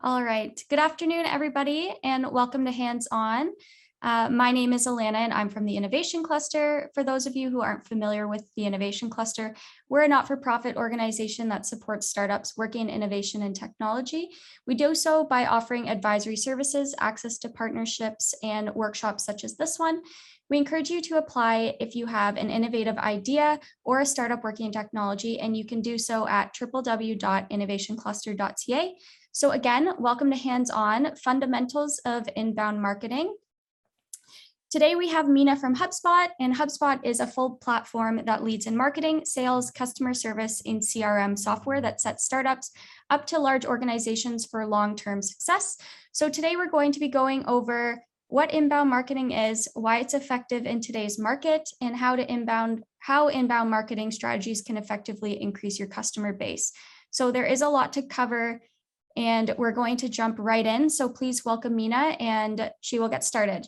All right. Good afternoon, everybody, and welcome to Hands On. My name is Alana, and I'm from the Innovation Cluster. For those of you who aren't familiar with the Innovation Cluster, we're a not-for-profit organization that supports startups working in innovation and technology. We do so by offering advisory services, access to partnerships, and workshops such as this one. We encourage you to apply if you have an innovative idea or a startup working in technology, and you can do so at www.innovationcluster.ca. So again, welcome to Hands On, Fundamentals of Inbound Marketing. Today we have Mina from Hubspot, and Hubspot is a full platform that leads in marketing, sales, customer service, and CRM software that sets startups up to large organizations for long-term success. So today we're going to be going over what inbound marketing is, why it's effective in today's market, and how inbound marketing strategies can effectively increase your customer base. So there is a lot to cover, and we're going to jump right in. So please welcome Mina, and she will get started.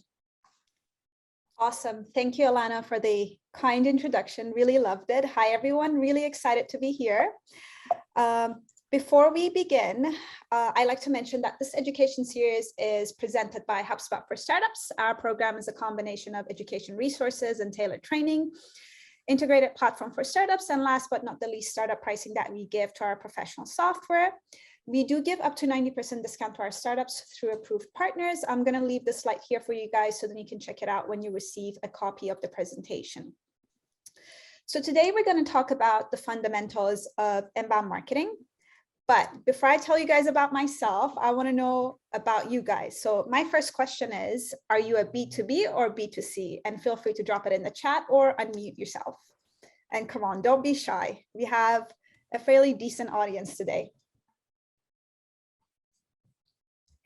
Awesome. Thank you, Alana, for the kind introduction. Really loved it. Hi, everyone. Really excited to be here. Before we begin, I'd like to mention that this education series is presented by Hubspot for Startups. Our program is a combination of education resources and tailored training, integrated platform for startups, and last but not the least, startup pricing that we give to our professional software. We do give up to 90% discount to our startups through approved partners. I'm going to leave this slide here for you guys so then you can check it out when you receive a copy of the presentation. So today we're going to talk about the fundamentals of inbound marketing. But before I tell you guys about myself, I want to know about you guys. So my first question is, are you a B2B or B2C? And feel free to drop it in the chat or unmute yourself. And come on, don't be shy. We have a fairly decent audience today.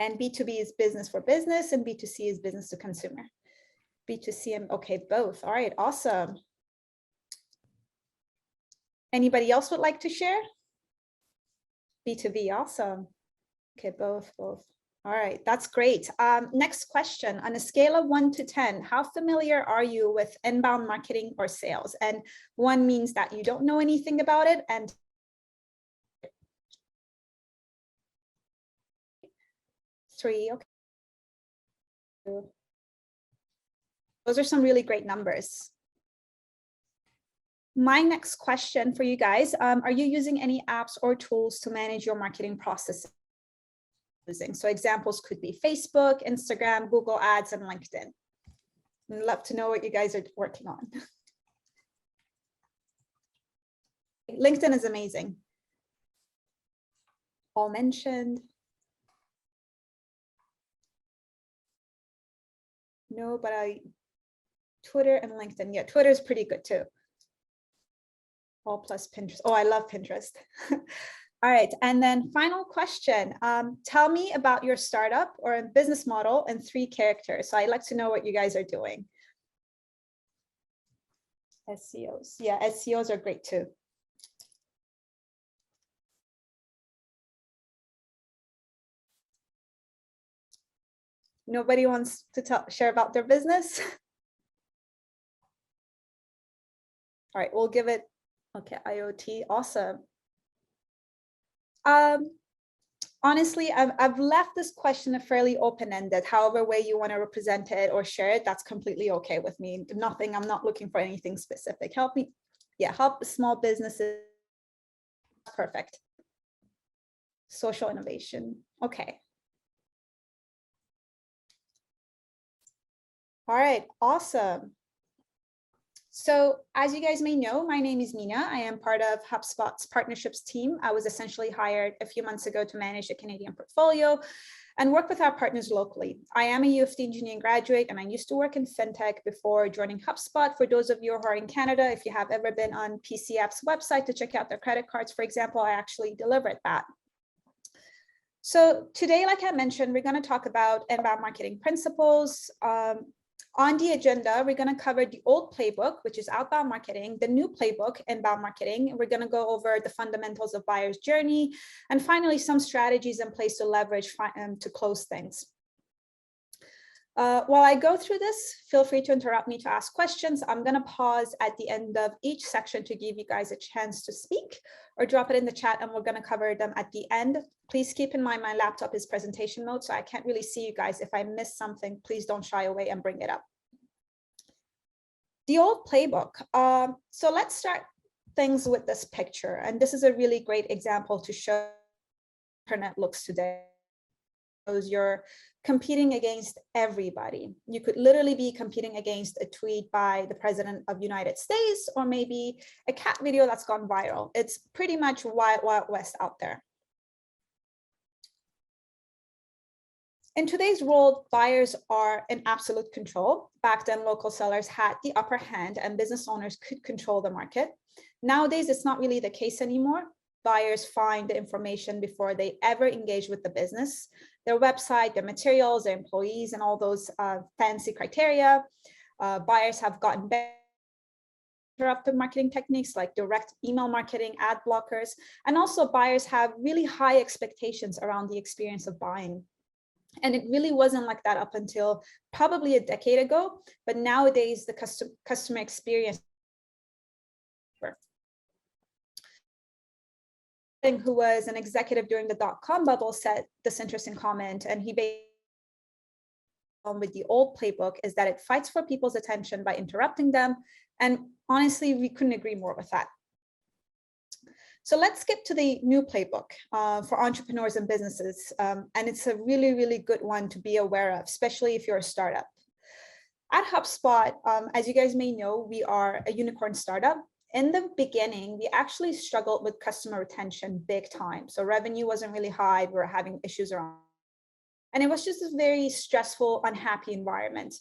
And B2B is business for business and B2C is business to consumer. B2C, and okay, both. All right, awesome. Anybody else would like to share? B2B, awesome. Okay, both. All right, that's great. Next question, on a scale of 1 to 10, how familiar are you with inbound marketing or sales? And 1 means that you don't know anything about it, and 3, okay. Those are some really great numbers. My next question for you guys, are you using any apps or tools to manage your marketing processes? So examples could be Facebook, Instagram, Google Ads, and LinkedIn. I'd love to know what you guys are working on. LinkedIn is amazing. All mentioned. No, but Twitter and LinkedIn. Yeah, Twitter is pretty good too. All plus Pinterest. Oh, I love Pinterest. All right, and then final question. Tell me about your startup or business model in 3 characters. So I'd like to know what you guys are doing. SEOs. Yeah, SEOs are great too. Nobody wants to share about their business? All right, we'll give it, okay, IoT, awesome. Honestly, I've left this question fairly open-ended. However way you want to represent it or share it, that's completely okay with me. Nothing, I'm not looking for anything specific. Help me, yeah, help small businesses. Perfect. Social innovation, okay. All right, awesome. So as you guys may know, my name is Mina. I am part of HubSpot's partnerships team. I was essentially hired a few months ago to manage the Canadian portfolio and work with our partners locally. I am a U of T engineering graduate, and I used to work in fintech before joining HubSpot. For those of you who are in Canada, if you have ever been on PCF's website to check out their credit cards, for example, I actually delivered that. So today, like I mentioned, we're going to talk about inbound marketing principles. On the agenda, we're going to cover the old playbook, which is outbound marketing, the new playbook, inbound marketing. We're going to go over the fundamentals of buyer's journey, and finally, some strategies in place to leverage to close things. While I go through this, feel free to interrupt me to ask questions. I'm going to pause at the end of each section to give you guys a chance to speak, or drop it in the chat and we're going to cover them at the end. Please keep in mind my laptop is presentation mode, so I can't really see you guys. If I miss something, please don't shy away and bring it up. The old playbook. So let's start things with this picture. And this is a really great example to show how the internet looks today. You're competing against everybody. You could literally be competing against a tweet by the President of the United States, or maybe a cat video that's gone viral. It's pretty much wild, wild west out there. In today's world, buyers are in absolute control. Back then, local sellers had the upper hand and business owners could control the market. Nowadays, it's not really the case anymore. Buyers find the information before they ever engage with the business, their website, their materials, their employees, and all those fancy criteria. Buyers have gotten better interruptive marketing techniques like direct email marketing, ad blockers, and also buyers have really high expectations around the experience of buying. And it really wasn't like that up until probably a decade ago, but nowadays the customer experience. Who was an executive during the dot-com bubble said this interesting comment, and he basically with the old playbook is that it fights for people's attention by interrupting them. And honestly, we couldn't agree more with that. So let's skip to the new playbook for entrepreneurs and businesses. And it's a really, really good one to be aware of, especially if you're a startup. At Hubspot, as you guys may know, we are a unicorn startup. In the beginning, we actually struggled with customer retention big time. So revenue wasn't really high. We were having issues around. And it was just a very stressful, unhappy environment.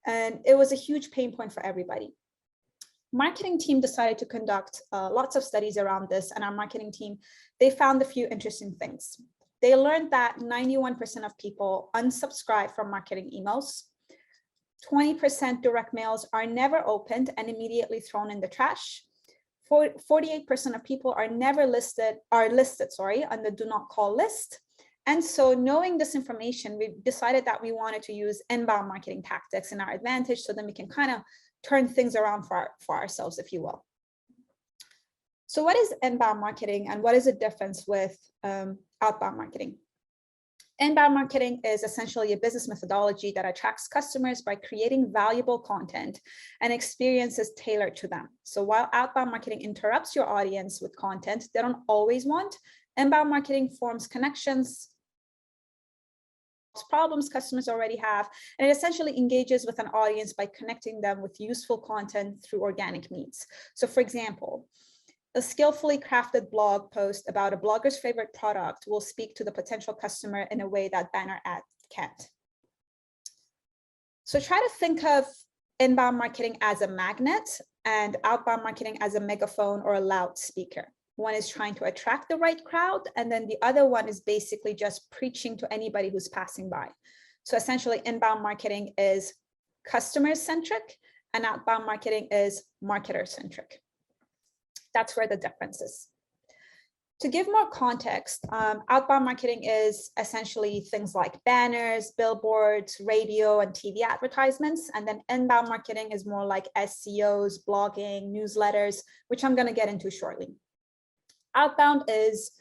And it was a huge pain point for everybody. Marketing team decided to conduct lots of studies around this. And our marketing team, they found a few interesting things. They learned that 91% of people unsubscribe from marketing emails. 20% direct mails are never opened and immediately thrown in the trash. 48% of people are listed on the do not call list. And so knowing this information, we decided that we wanted to use inbound marketing tactics in our advantage, so then we can kind of turn things around for ourselves, if you will. So what is inbound marketing and what is the difference with outbound marketing? Inbound marketing is essentially a business methodology that attracts customers by creating valuable content and experiences tailored to them. So while outbound marketing interrupts your audience with content they don't always want, inbound marketing forms connections, problems customers already have, and it essentially engages with an audience by connecting them with useful content through organic means. So for example, a skillfully crafted blog post about a blogger's favorite product will speak to the potential customer in a way that banner ad can't. So try to think of inbound marketing as a magnet and outbound marketing as a megaphone or a loudspeaker. One is trying to attract the right crowd, and then the other one is basically just preaching to anybody who's passing by. So essentially, inbound marketing is customer-centric and outbound marketing is marketer-centric. That's where the difference is. To give more context, outbound marketing is essentially things like banners, billboards, radio, and TV advertisements. And then inbound marketing is more like Seos, blogging, newsletters, which I'm going to get into shortly. Outbound is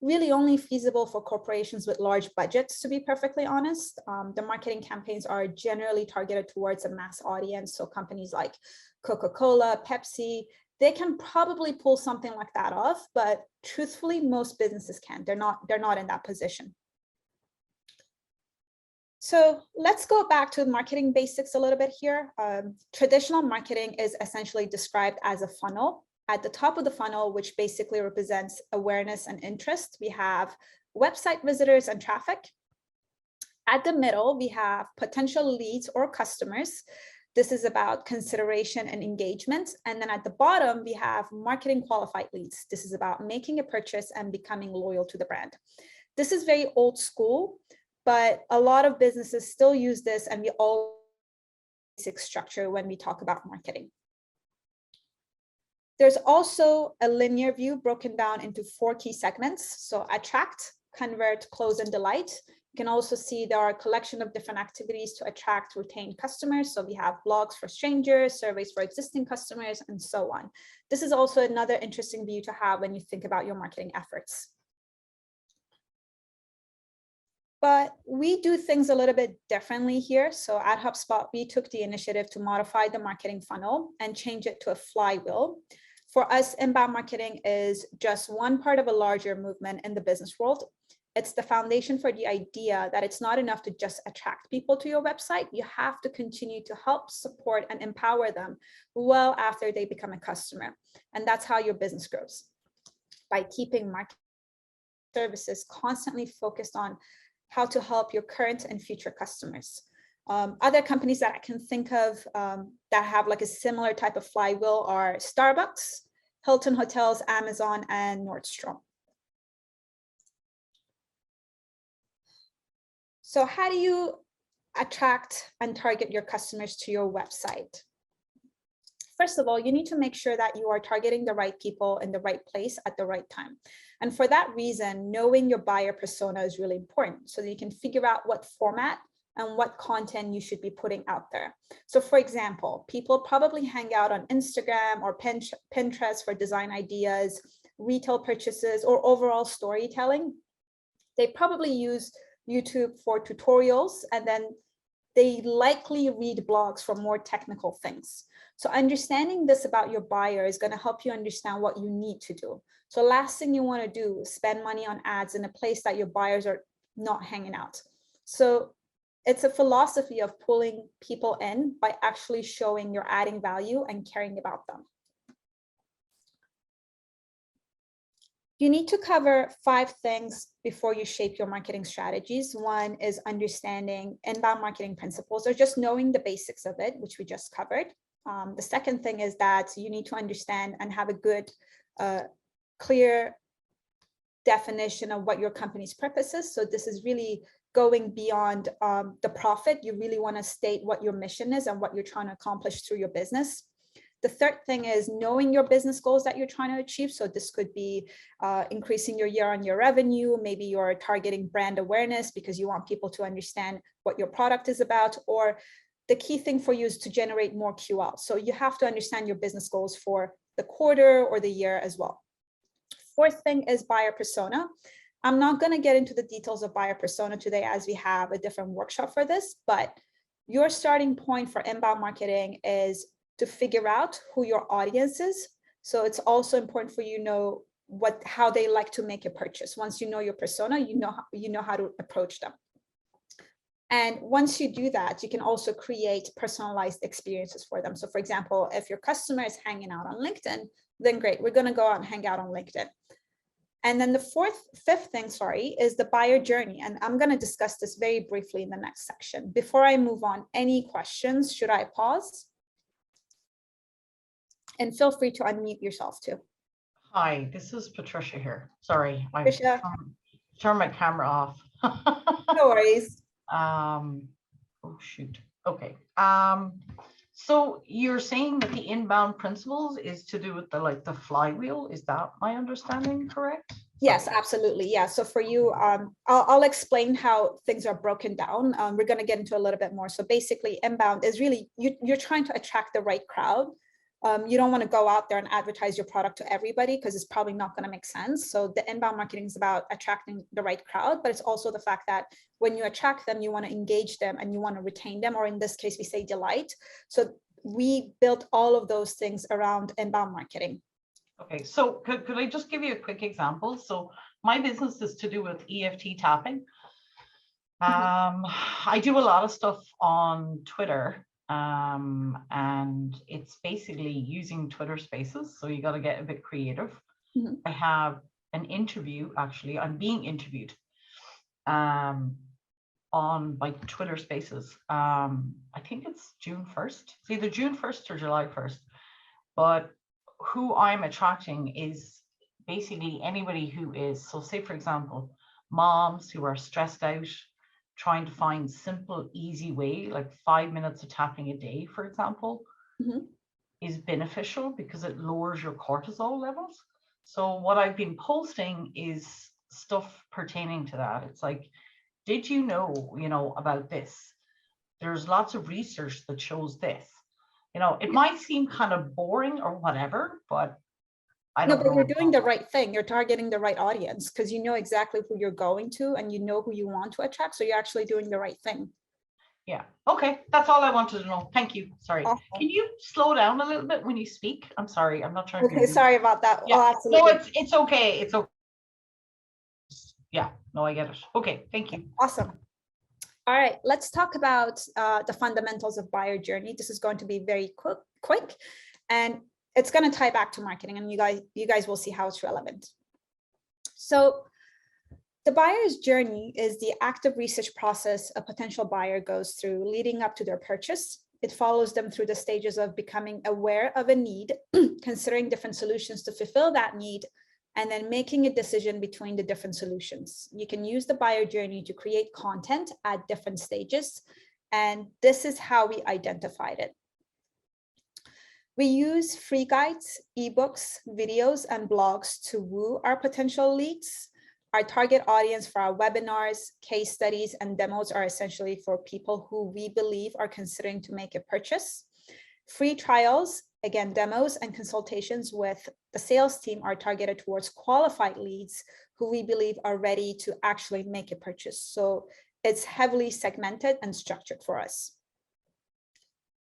really only feasible for corporations with large budgets, to be perfectly honest. The marketing campaigns are generally targeted towards a mass audience. So companies like Coca-Cola, Pepsi, they can probably pull something like that off, but truthfully, most businesses can't. They're not in that position. So let's go back to marketing basics a little bit here. Traditional marketing is essentially described as a funnel. At the top of the funnel, which basically represents awareness and interest, we have website visitors and traffic. At the middle, we have potential leads or customers. This is about consideration and engagement. And then at the bottom, we have marketing qualified leads. This is about making a purchase and becoming loyal to the brand. This is very old school, but a lot of businesses still use this, and we all basic structure when we talk about marketing. There's also a linear view broken down into 4 key segments. So attract, convert, close, and delight. You can also see there are a collection of different activities to attract, retain customers. So we have blogs for strangers, surveys for existing customers, and so on. This is also another interesting view to have when you think about your marketing efforts. But we do things a little bit differently here. So at HubSpot, we took the initiative to modify the marketing funnel and change it to a flywheel. For us, inbound marketing is just one part of a larger movement in the business world. It's the foundation for the idea that it's not enough to just attract people to your website. You have to continue to help, support, and empower them well after they become a customer. And that's how your business grows, by keeping marketing services constantly focused on how to help your current and future customers. Other companies that I can think of that have like a similar type of flywheel are Starbucks, Hilton Hotels, Amazon, and Nordstrom. So how do you attract and target your customers to your website? First of all, you need to make sure that you are targeting the right people in the right place at the right time. And for that reason, knowing your buyer persona is really important so that you can figure out what format and what content you should be putting out there. So for example, people probably hang out on Instagram or Pinterest for design ideas, retail purchases, or overall storytelling. They probably use YouTube for tutorials, and then they likely read blogs for more technical things. So understanding this about your buyer is going to help you understand what you need to do. So last thing you want to do is spend money on ads in a place that your buyers are not hanging out. So it's a philosophy of pulling people in by actually showing you're adding value and caring about them. You need to cover 5 things before you shape your marketing strategies. One is understanding inbound marketing principles, or just knowing the basics of it, which we just covered. The second thing is that you need to understand and have a good, clear definition of what your company's purpose is. So this is really going beyond the profit. You really want to state what your mission is and what you're trying to accomplish through your business. The third thing is knowing your business goals that you're trying to achieve. So this could be increasing your year-on-year revenue. Maybe you're targeting brand awareness because you want people to understand what your product is about, or the key thing for you is to generate more QL. So you have to understand your business goals for the quarter or the year as well. Fourth thing is buyer persona. I'm not going to get into the details of buyer persona today, as we have a different workshop for this, but your starting point for inbound marketing is to figure out who your audience is. So it's also important for you to know how they like to make a purchase. Once you know your persona, you know how to approach them. And once you do that, you can also create personalized experiences for them. So for example, if your customer is hanging out on LinkedIn, then great, we're going to go out and hang out on LinkedIn. And then the fifth thing, is the buyer journey. And I'm going to discuss this very briefly in the next section. Before I move on, any questions? Should I pause? And feel free to unmute yourself too. Hi, this is Patricia here. Sorry, I turned my camera off. No worries. Oh shoot. Okay. So you're saying that the inbound principles is to do with the flywheel. Is that my understanding correct? Yes, absolutely. Yeah. So for you, I'll explain how things are broken down. We're going to get into a little bit more. So basically, inbound is really you're trying to attract the right crowd. You don't want to go out there and advertise your product to everybody because it's probably not going to make sense. So the inbound marketing is about attracting the right crowd, but it's also the fact that when you attract them, you want to engage them and you want to retain them, or in this case, we say delight. So we built all of those things around inbound marketing. Okay, so could I just give you a quick example? So my business is to do with EFT tapping. I do a lot of stuff on Twitter. And it's basically using Twitter Spaces, so you got to get a bit creative. I have an interview, actually I'm being interviewed on by Twitter Spaces. I think it's June 1st. It's either June 1st or July 1st, but who I'm attracting is basically anybody who is, so say for example, moms who are stressed out, trying to find simple, easy way, like 5 minutes of tapping a day, for example, is beneficial because it lowers your cortisol levels. So what I've been posting is stuff pertaining to that. It's like did you know, about this? There's lots of research that shows this. It might seem kind of boring or whatever, but I No, don't but know. you're doing the right thing. You're targeting the right audience because you know exactly who you're going to and you know who you want to attract. So you're actually doing the right thing. Yeah. Okay. That's all I wanted to know. Thank you. Sorry. Awesome. Can you slow down a little bit when you speak? I'm sorry. I'm not trying to be Okay, rude. sorry about that. Yeah. Oh, No, absolutely. it's okay. It's okay. Yeah. No, I get it. Okay. Thank you. Awesome. All right, let's talk about the fundamentals of buyer journey. This is going to be very quick, and it's going to tie back to marketing, and you guys will see how it's relevant. So the buyer's journey is the active research process a potential buyer goes through leading up to their purchase. It follows them through the stages of becoming aware of a need, considering different solutions to fulfill that need, and then making a decision between the different solutions. You can use the buyer journey to create content at different stages, and this is how we identified it. We use free guides, ebooks, videos, and blogs to woo our potential leads. Our target audience for our webinars, case studies, and demos are essentially for people who we believe are considering to make a purchase. Free trials, again, demos and consultations with the sales team are targeted towards qualified leads who we believe are ready to actually make a purchase. So it's heavily segmented and structured for us.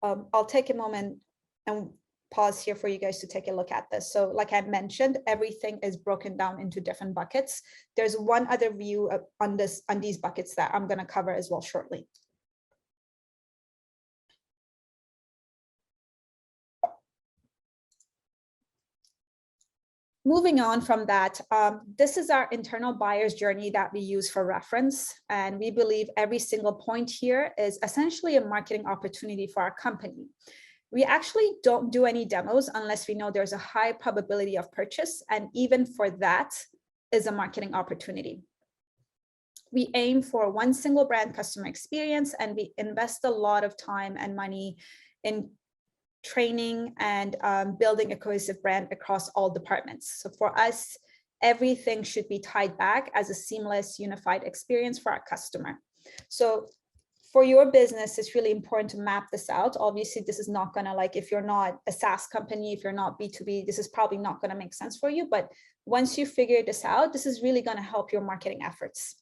I'll take a moment and pause here for you guys to take a look at this. So like I mentioned, everything is broken down into different buckets. There's one other view on these buckets that I'm going to cover as well shortly. Moving on from that, this is our internal buyer's journey that we use for reference. And we believe every single point here is essentially a marketing opportunity for our company. We actually don't do any demos unless we know there's a high probability of purchase. And even for that is a marketing opportunity. We aim for one single brand customer experience, and we invest a lot of time and money in training and building a cohesive brand across all departments. So for us, everything should be tied back as a seamless, unified experience for our customer. So for your business, it's really important to map this out. Obviously, this is not going to, like, if you're not a SaaS company, if you're not B2B, this is probably not going to make sense for you. But once you figure this out, this is really going to help your marketing efforts.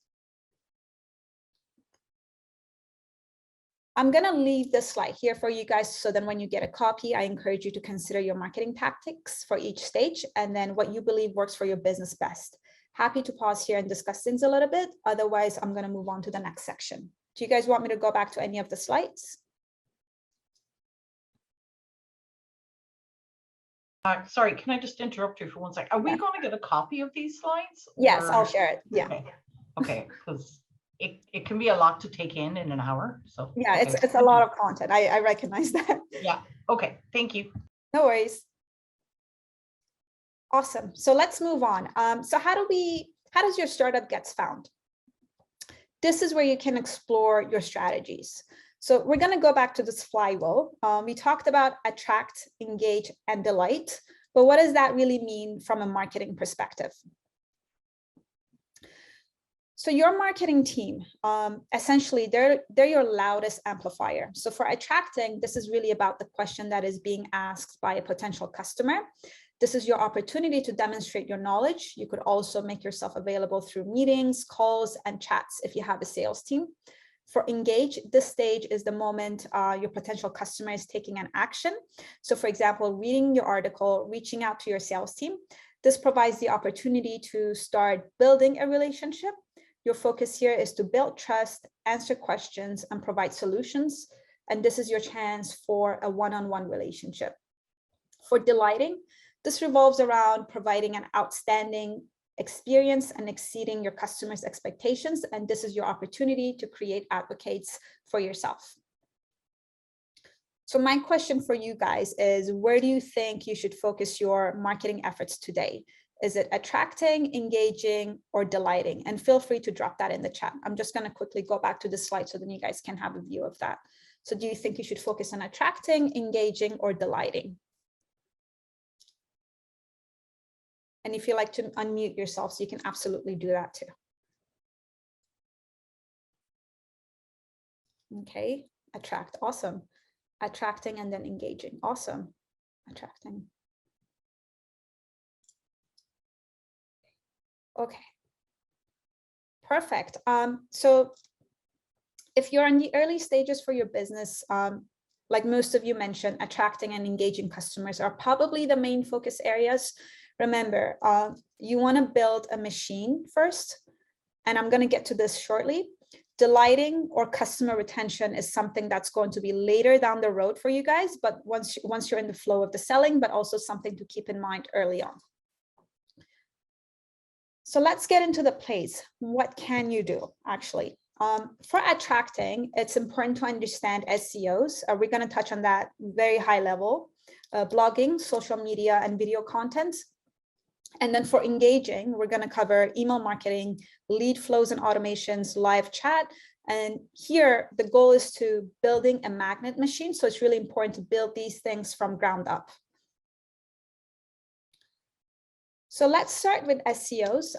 I'm going to leave this slide here for you guys. So then when you get a copy, I encourage you to consider your marketing tactics for each stage and then what you believe works for your business best. Happy to pause here and discuss things a little bit. Otherwise, I'm going to move on to the next section. Do you guys want me to go back to any of the slides? Sorry, can I just interrupt you for 1 second? Are we going to get a copy of these slides? Yes, I'll share it. Yeah. Okay, because it can be a lot to take in an hour. So yeah, okay. it's a lot of content. I recognize that. Yeah. Okay. Thank you. No worries. Awesome. So let's move on. So how does your startup gets found? This is where you can explore your strategies. So we're going to go back to this flywheel. We talked about attract, engage, and delight. But what does that really mean from a marketing perspective? So your marketing team, essentially, they're your loudest amplifier. So for attracting, this is really about the question that is being asked by a potential customer. This is your opportunity to demonstrate your knowledge. You could also make yourself available through meetings, calls, and chats if you have a sales team. For engage, this stage is the moment your potential customer is taking an action. So for example, reading your article, reaching out to your sales team. This provides the opportunity to start building a relationship. Your focus here is to build trust, answer questions, and provide solutions. And this is your chance for a one-on-one relationship. For delighting, this revolves around providing an outstanding experience and exceeding your customers' expectations. And this is your opportunity to create advocates for yourself. So my question for you guys is, where do you think you should focus your marketing efforts today? Is it attracting, engaging, or delighting? And feel free to drop that in the chat. I'm just going to quickly go back to the slide so then you guys can have a view of that. So do you think you should focus on attracting, engaging, or delighting? And if you like to unmute yourself, so you can absolutely do that too. Okay, attract, awesome. Attracting and then engaging, awesome. Attracting. Okay, perfect. So if you're in the early stages for your business, like most of you mentioned, attracting and engaging customers are probably the main focus areas. Remember, you want to build a machine first, and I'm going to get to this shortly. Delighting or customer retention is something that's going to be later down the road for you guys, but once you're in the flow of the selling, but also something to keep in mind early on. So let's get into the plays. What can you do actually? For attracting, it's important to understand SEOs. We're going to touch on that very high level, blogging, social media, and video content. And then for engaging, we're going to cover email marketing, lead flows and automations, live chat. And here, the goal is to building a magnet machine. So it's really important to build these things from ground up. So let's start with SEOs.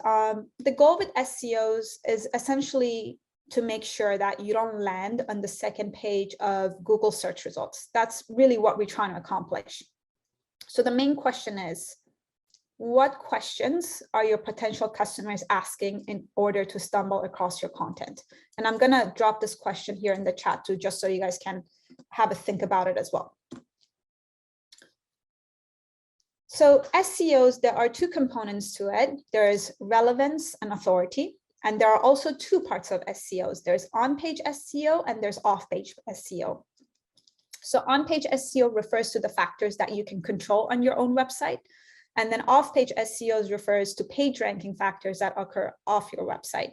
The goal with SEOs is essentially to make sure that you don't land on the second page of Google search results. That's really what we're trying to accomplish. So the main question is, what questions are your potential customers asking in order to stumble across your content? And I'm going to drop this question here in the chat too, just so you guys can have a think about it as well. So SEOs, there are two components to it. There is relevance and authority. And there are also two parts of SEOs. There's on-page SEO and there's off-page SEO. So on-page SEO refers to the factors that you can control on your own website. And then off-page SEOs refers to page ranking factors that occur off your website,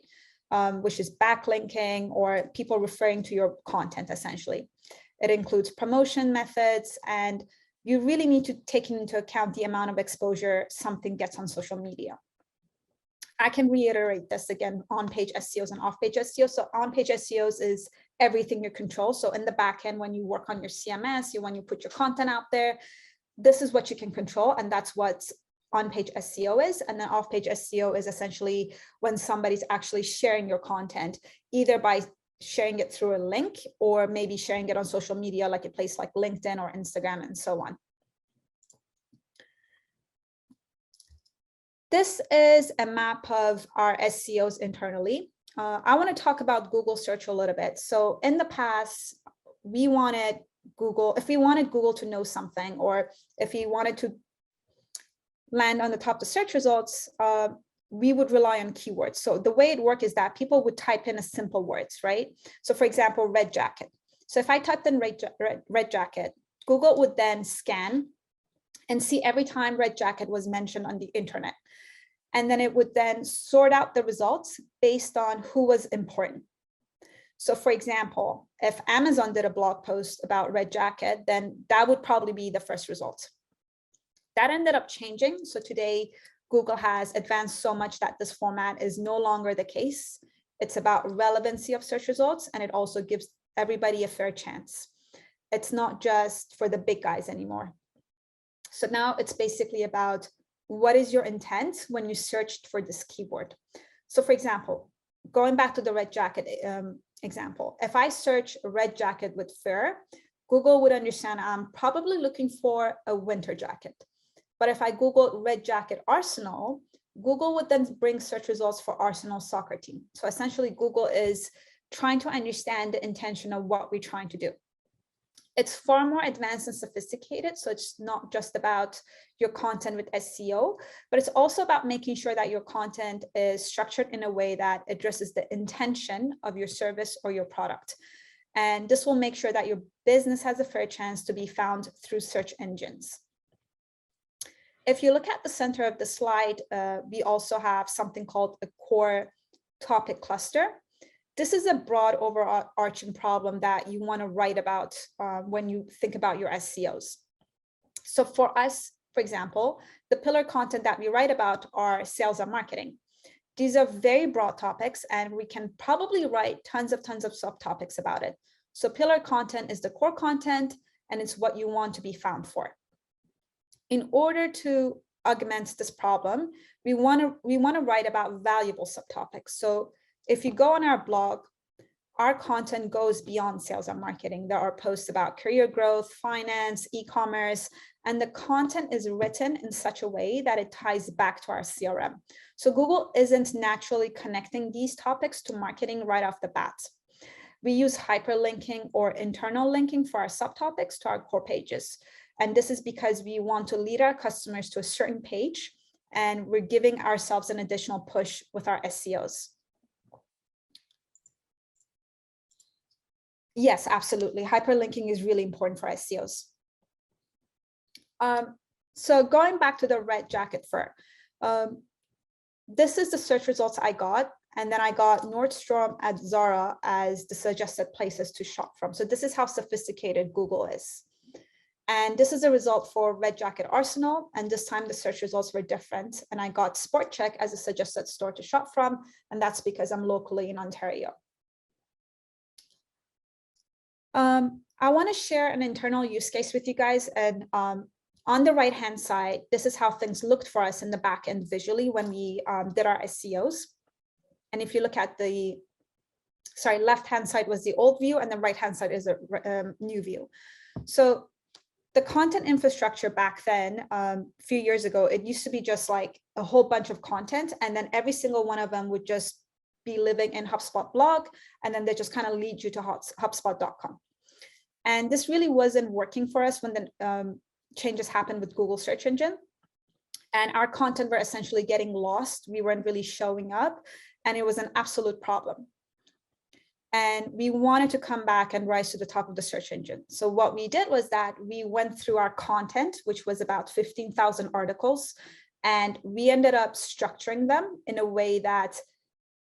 which is backlinking or people referring to your content essentially. It includes promotion methods, and you really need to take into account the amount of exposure something gets on social media. I can reiterate this again, on-page SEOs and off-page SEOs. So on-page SEOs is everything you control. So in the back end, when you work on your CMS, when you put your content out there, this is what you can control. And that's what on-page SEO is. And then off-page SEO is essentially when somebody's actually sharing your content, either by sharing it through a link or maybe sharing it on social media, like a place like LinkedIn or Instagram and so on. This is a map of our SEOs internally. I want to talk about Google search a little bit. So in the past, we wanted Google, if we wanted Google to know something, or if we wanted to land on the top of the search results, we would rely on keywords. So the way it worked is that people would type in a simple words, right? So for example, red jacket. So if I typed in red jacket, Google would then scan and see every time red jacket was mentioned on the internet. And then it would then sort out the results based on who was important. So for example, if Amazon did a blog post about red jacket, then that would probably be the first result. That ended up changing. So today, Google has advanced so much that this format is no longer the case. It's about relevancy of search results, and it also gives everybody a fair chance. It's not just for the big guys anymore. So now it's basically about what is your intent when you searched for this keyword. So for example, going back to the red jacket example, if I search red jacket with fur, Google would understand I'm probably looking for a winter jacket. But if I Google red jacket Arsenal, Google would then bring search results for Arsenal soccer team. So essentially, Google is trying to understand the intention of what we're trying to do. It's far more advanced and sophisticated. So it's not just about your content with SEO, but it's also about making sure that your content is structured in a way that addresses the intention of your service or your product. And this will make sure that your business has a fair chance to be found through search engines. If you look at the center of the slide, we also have something called a core topic cluster. This is a broad overarching problem that you want to write about when you think about your SEOs. So for us, for example, the pillar content that we write about are sales and marketing. These are very broad topics, and we can probably write tons of subtopics about it. So pillar content is the core content, and it's what you want to be found for. In order to augment this problem, we want to write about valuable subtopics. So if you go on our blog, our content goes beyond sales and marketing. There are posts about career growth, finance, e-commerce, and the content is written in such a way that it ties back to our CRM. So Google isn't naturally connecting these topics to marketing right off the bat. We use hyperlinking or internal linking for our subtopics to our core pages. And this is because we want to lead our customers to a certain page, and we're giving ourselves an additional push with our SEOs. Yes, absolutely. Hyperlinking is really important for SEOs. So going back to the red jacket fur, this is the search results I got. And then I got Nordstrom at Zara as the suggested places to shop from. So this is how sophisticated Google is. And this is a result for Red Jacket Arsenal. And this time the search results were different. And I got Sport Check as a suggested store to shop from. And that's because I'm locally in Ontario. I want to share an internal use case with you guys. And on the right-hand side, this is how things looked for us in the back end visually when we did our SEOs. And if you look at the, left-hand side was the old view, and the right-hand side is a new view. So the content infrastructure back then, a few years ago, it used to be just like a whole bunch of content, and then every single one of them would just be living in HubSpot blog, and then they just kind of lead you to HubSpot.com. And this really wasn't working for us when the changes happened with Google search engine. And our content were essentially getting lost. We weren't really showing up, and it was an absolute problem. And we wanted to come back and rise to the top of the search engine. So what we did was that we went through our content, which was about 15,000 articles, and we ended up structuring them in a way that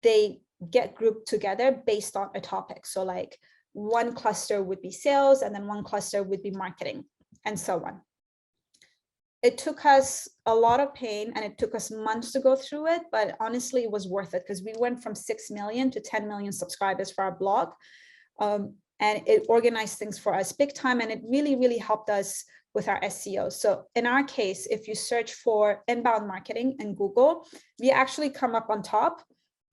they get grouped together based on a topic. So like one cluster would be sales, and then one cluster would be marketing, and so on. It took us a lot of pain, and it took us months to go through it, but honestly, it was worth it because we went from 6 million to 10 million subscribers for our blog. And it organized things for us big time, and it really, really helped us with our SEO. So in our case, if you search for inbound marketing in Google, we actually come up on top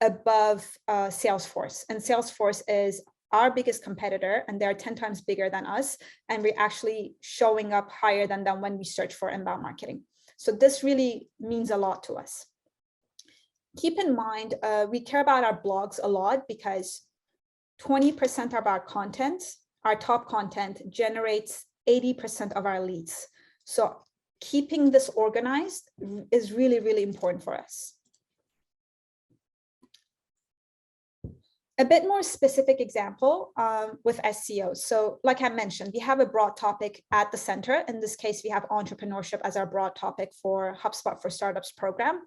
above Salesforce. And Salesforce is our biggest competitor, and they're 10 times bigger than us. And we're actually showing up higher than them when we search for inbound marketing. So this really means a lot to us. Keep in mind, we care about our blogs a lot because 20% of our content, our top content, generates 80% of our leads. So keeping this organized is really, really important for us. A bit more specific example with SEO. So like I mentioned, we have a broad topic at the center. In this case, we have entrepreneurship as our broad topic for HubSpot for Startups program.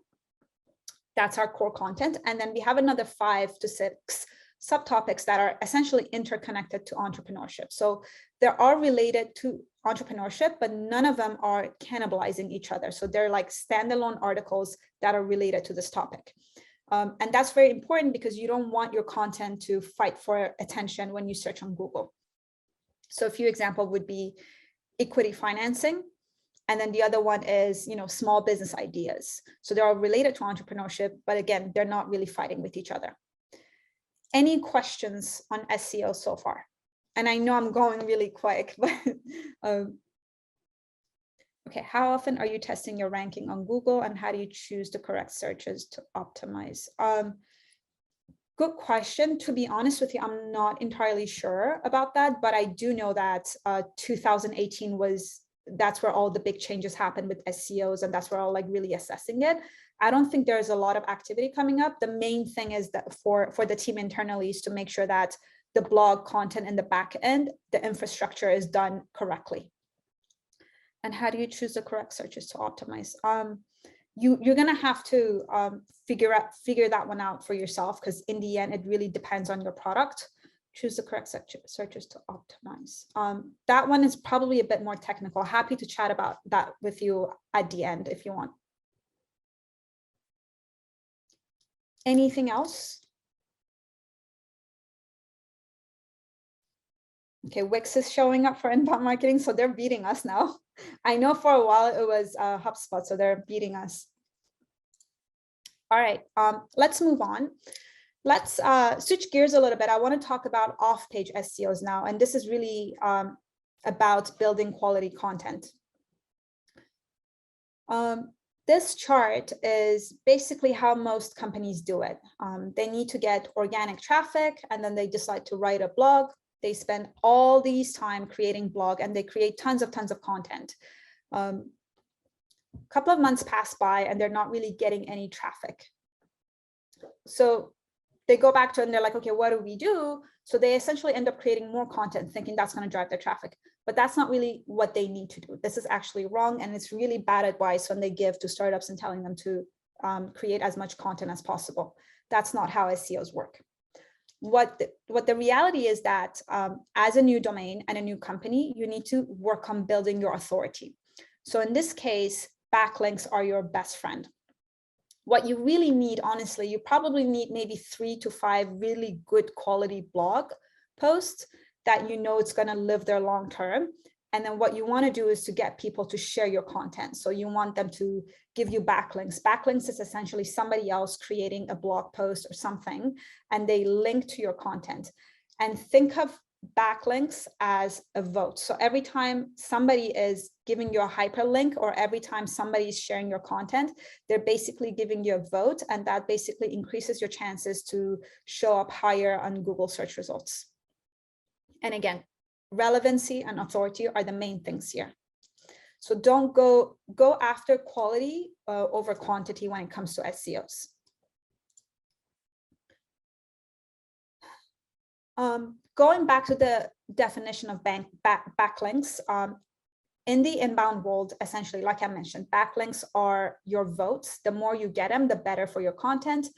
That's our core content. And then we have another 5 to 6 subtopics that are essentially interconnected to entrepreneurship. So they are related to entrepreneurship, but none of them are cannibalizing each other. So they're like standalone articles that are related to this topic. And that's very important because you don't want your content to fight for attention when you search on Google. So a few examples would be equity financing. And then the other one is, small business ideas. So they're all related to entrepreneurship, but again, they're not really fighting with each other. Any questions on SEO so far? And I know I'm going really quick, but okay, how often are you testing your ranking on Google, and how do you choose the correct searches to optimize? Good question. To be honest with you, I'm not entirely sure about that, but I do know that 2018 that's where all the big changes happened with SEOs, and that's where I'm like really assessing it. I don't think there's a lot of activity coming up. The main thing is that for the team internally is to make sure that the blog content in the back end, the infrastructure is done correctly. And how do you choose the correct searches to optimize? You're gonna have to figure that one out for yourself, because in the end, it really depends on your product. Choose the correct searches to optimize. That one is probably a bit more technical. Happy to chat about that with you at the end if you want. Anything else? Okay, Wix is showing up for inbound marketing, so they're beating us now. I know for a while it was HubSpot, so they're beating us. All right, let's move on. Let's switch gears a little bit. I want to talk about off-page SEOs now, and this is really about building quality content. This chart is basically how most companies do it. They need to get organic traffic, and then they decide to write a blog. They spend all these time creating blog, and they create tons of content. A couple of months pass by, and they're not really getting any traffic. So they go back to it and they're like, okay, what do we do? So they essentially end up creating more content, thinking that's going to drive their traffic. But that's not really what they need to do. This is actually wrong. And it's really bad advice when they give to startups and telling them to create as much content as possible. That's not how SEOs work. What the reality is that as a new domain and a new company, you need to work on building your authority. So in this case, backlinks are your best friend. What you really need, honestly, you probably need maybe 3 to 5 really good quality blog posts that you know it's going to live there long term. And then what you want to do is to get people to share your content. So you want them to give you backlinks. Backlinks is essentially somebody else creating a blog post or something, and they link to your content. And think of backlinks as a vote. So every time somebody is giving you a hyperlink, or every time somebody is sharing your content, they're basically giving you a vote, and that basically increases your chances to show up higher on Google search results. And again, relevancy and authority are the main things here. So don't go after quality over quantity when it comes to SEOs. Going back to the definition of backlinks, in the inbound world, essentially, like I mentioned, backlinks are your votes. The more you get them, the better for your content,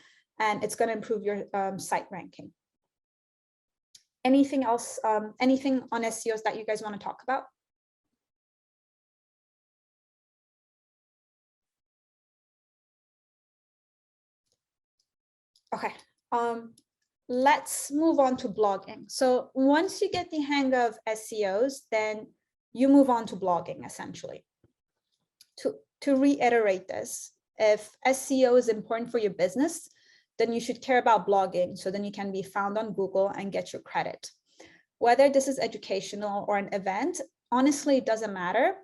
and it's going to improve your site ranking. Anything else, anything on SEOs that you guys want to talk about? Okay, let's move on to blogging. So once you get the hang of SEOs, then you move on to blogging, essentially. To reiterate this, if SEO is important for your business, then you should care about blogging, so then you can be found on Google and get your credit. Whether this is educational or an event, honestly, it doesn't matter.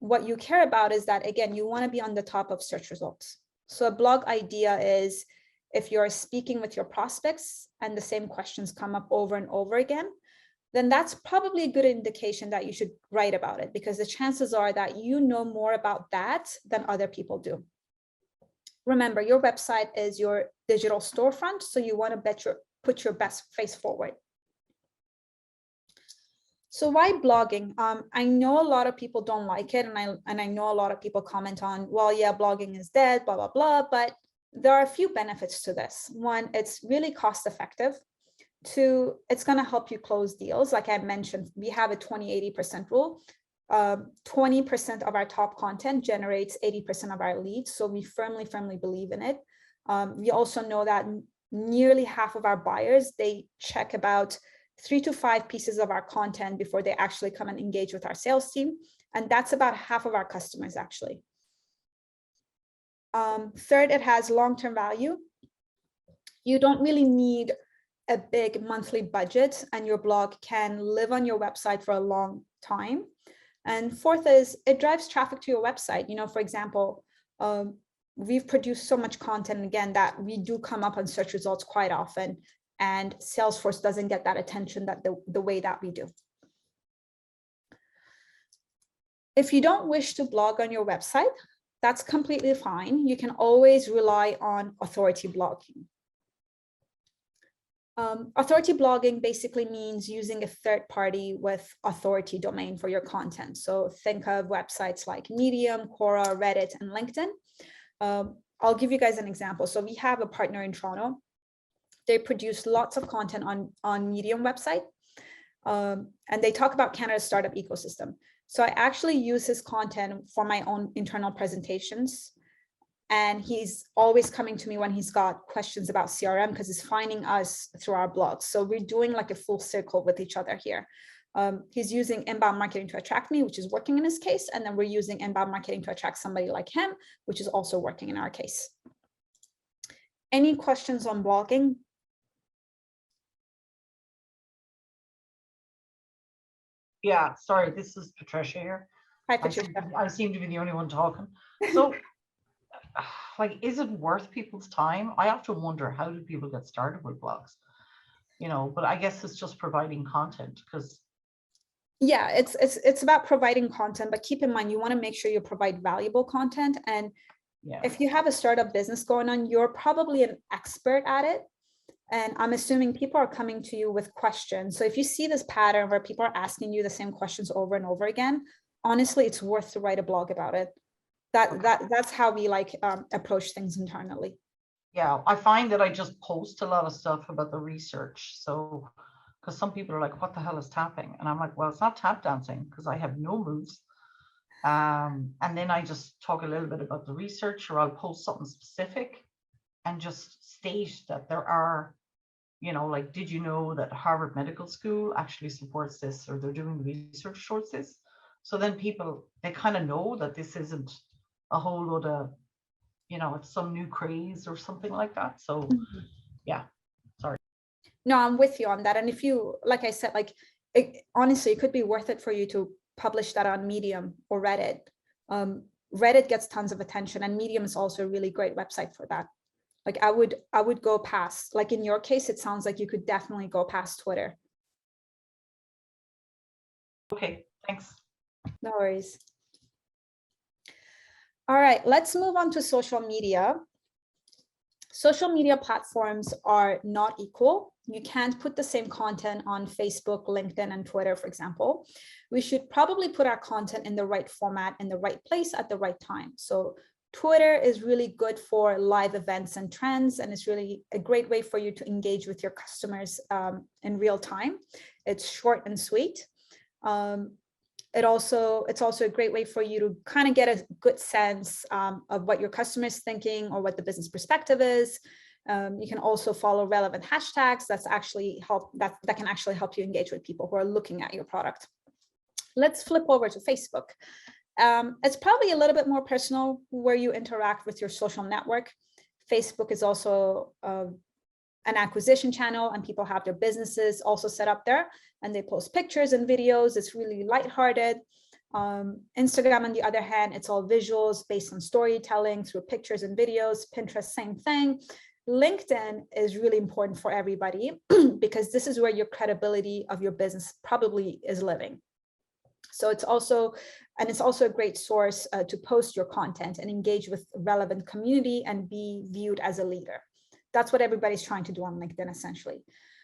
What you care about is that, again, you want to be on the top of search results. So a blog idea is if you're speaking with your prospects and the same questions come up over and over again, then that's probably a good indication that you should write about it, because the chances are that you know more about that than other people do. Remember, your website is your digital storefront, so you want to put your best face forward. So why blogging? I know a lot of people don't like it, and I know a lot of people comment on, well, yeah, blogging is dead, blah, blah, blah, but there are a few benefits to this. One, it's really cost effective. Two, it's going to help you close deals. Like I mentioned, we have a 20-80% rule. 20% of our top content generates 80% of our leads. So we firmly believe in it. We also know that nearly half of our buyers, they check about 3 to 5 pieces of our content before they actually come and engage with our sales team. And that's about half of our customers, actually. Third, it has long-term value. You don't really need a big monthly budget, and your blog can live on your website for a long time. And fourth is it drives traffic to your website. You know, for example, we've produced so much content, again, that we do come up on search results quite often, and Salesforce doesn't get that attention that the way that we do. If you don't wish to blog on your website, that's completely fine. You can always rely on authority blogging. Authority blogging basically means using a third party with authority domain for your content. So think of websites like Medium, Quora, Reddit, and LinkedIn. I'll give you guys an example. So we have a partner in Toronto. They produce lots of content on Medium website, and they talk about Canada's startup ecosystem. So I actually use his content for my own internal presentations. And he's always coming to me when he's got questions about CRM, because he's finding us through our blogs. So we're doing like a full circle with each other here. He's using inbound marketing to attract me, which is working in his case. And then we're using inbound marketing to attract somebody like him, which is also working in our case. Any questions on blogging? Yeah, sorry, this is Patricia here. Hi, Patricia. I seem to be the only one talking. So, like, is it worth people's time? I often wonder, how do people get started with blogs? You know, but I guess it's just providing content, because Yeah, it's about providing content, but keep in mind, you want to make sure you provide valuable content. And yeah, if you have a startup business going on, you're probably an expert at it. And I'm assuming people are coming to you with questions. So if you see this pattern where people are asking you the same questions over and over again, honestly, it's worth to write a blog about it. That's how we like approach things internally. yeah, I find that I just post a lot of stuff about the research. So, because some people are like, what the hell is tapping? And I'm like, well, it's not tap dancing, because I have no moves. And then I just talk a little bit about the research, or I'll post something specific and just state that there are, you know, like, did you know that Harvard Medical School actually supports this, or they're doing research towards this? So then people, they kind of know that this isn't a whole load of, you know, it's some new craze or something like that. So yeah, sorry. No, I'm with you on that. And if you, like I said, like honestly, it could be worth it for you to publish that on Medium or Reddit. Reddit gets tons of attention, and Medium is also a really great website for that. Like I would go past, like in your case, it sounds like you could definitely go past Twitter. Okay, thanks. No worries. All right, let's move on to social media. Social media platforms are not equal. You can't put the same content on Facebook, LinkedIn, and Twitter, for example. We should probably put our content in the right format, in the right place at the right time. So Twitter is really good for live events and trends, and it's really a great way for you to engage with your customers in real time. It's short and sweet. It's also a great way for you to kind of get a good sense of what your customer is thinking or what the business perspective is. You can also follow relevant hashtags that can actually help you engage with people who are looking at your product. Let's flip over to Facebook. It's probably a little bit more personal where you interact with your social network. Facebook is also an acquisition channel, and people have their businesses also set up there, and they post pictures and videos. It's really lighthearted. Instagram, on the other hand, it's all visuals based on storytelling through pictures and videos. Pinterest, same thing. LinkedIn is really important for everybody because this is where your credibility of your business probably is living. So it's also a great source to post your content and engage with relevant community and be viewed as a leader. That's what everybody's trying to do on LinkedIn, essentially.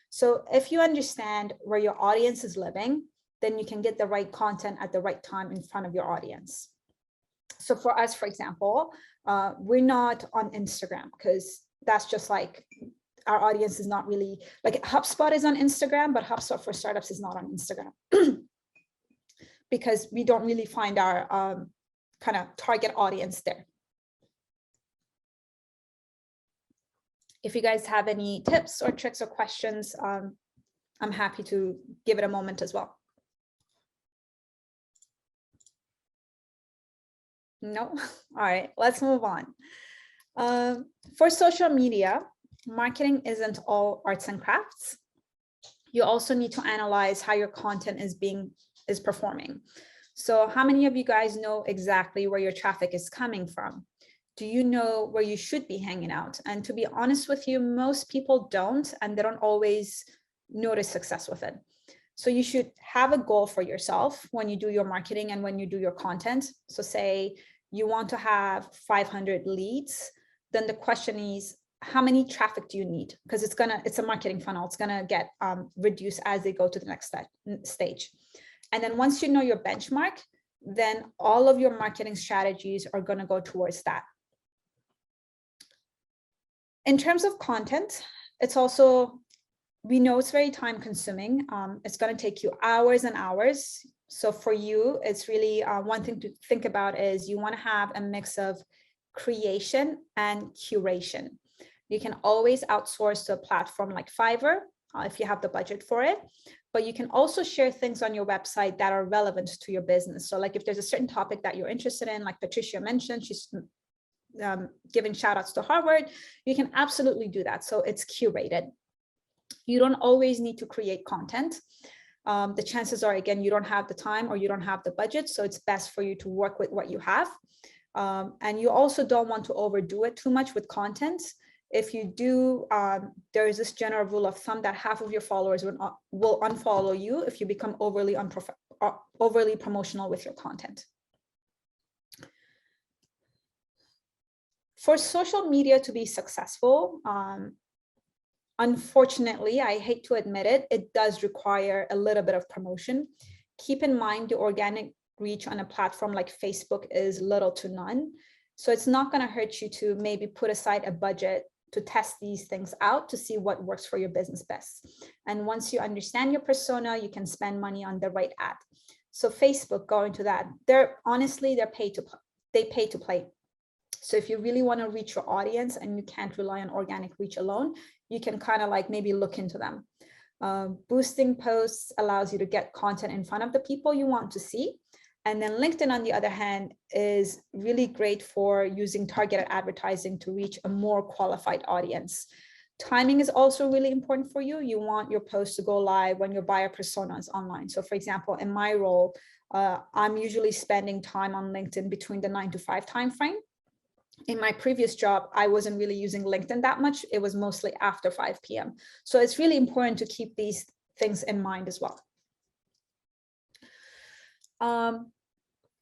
So if you understand where your audience is living, then you can get the right content at the right time in front of your audience. So for us, for example, we're not on Instagram because that's just like our audience is not really, like HubSpot is on Instagram, but HubSpot for startups is not on Instagram because we don't really find our kind of target audience there. If you guys have any tips or tricks or questions, I'm happy to give it a moment as well. No? All right, let's move on. For social media, marketing isn't all arts and crafts. You also need to analyze how your content is performing. So how many of you guys know exactly where your traffic is coming from? Do you know where you should be hanging out? And to be honest with you, most people don't, and they don't always notice success with it. So you should have a goal for yourself when you do your marketing and when you do your content. So say you want to have 500 leads, then the question is, how many traffic do you need? Because it's a marketing funnel. It's gonna get reduced as they go to the next stage. And then once you know your benchmark, then all of your marketing strategies are gonna go towards that. In terms of content, it's also, we know it's very time consuming. It's going to take you hours and hours. So for you, it's really one thing to think about is you want to have a mix of creation and curation. You can always outsource to a platform like Fiverr if you have the budget for it, but you can also share things on your website that are relevant to your business. So like if there's a certain topic that you're interested in, like Patricia mentioned, she's giving shout outs to Harvard, you can absolutely do that. So it's curated. You don't always need to create content. the chances are, again, you don't have the time or you don't have the budget. So it's best for you to work with what you have. And you also don't want to overdo it too much with content. If you do, there is this general rule of thumb that half of your followers will unfollow you if you become overly promotional with your content. For social media to be successful, unfortunately, I hate to admit it, it does require a little bit of promotion. Keep in mind the organic reach on a platform like Facebook is little to none. So it's not going to hurt you to maybe put aside a budget to test these things out to see what works for your business best. And once you understand your persona, you can spend money on the right ad. So Facebook, going to that, they pay to play. So if you really want to reach your audience and you can't rely on organic reach alone, you can kind of like maybe look into them. Boosting posts allows you to get content in front of the people you want to see. And then LinkedIn, on the other hand, is really great for using targeted advertising to reach a more qualified audience. Timing is also really important for you. You want your post to go live when your buyer persona is online. So for example, in my role, I'm usually spending time on LinkedIn between the 9 to 5 timeframe. In my previous job, I wasn't really using LinkedIn that much. It was mostly after 5 p.m. So it's really important to keep these things in mind as well.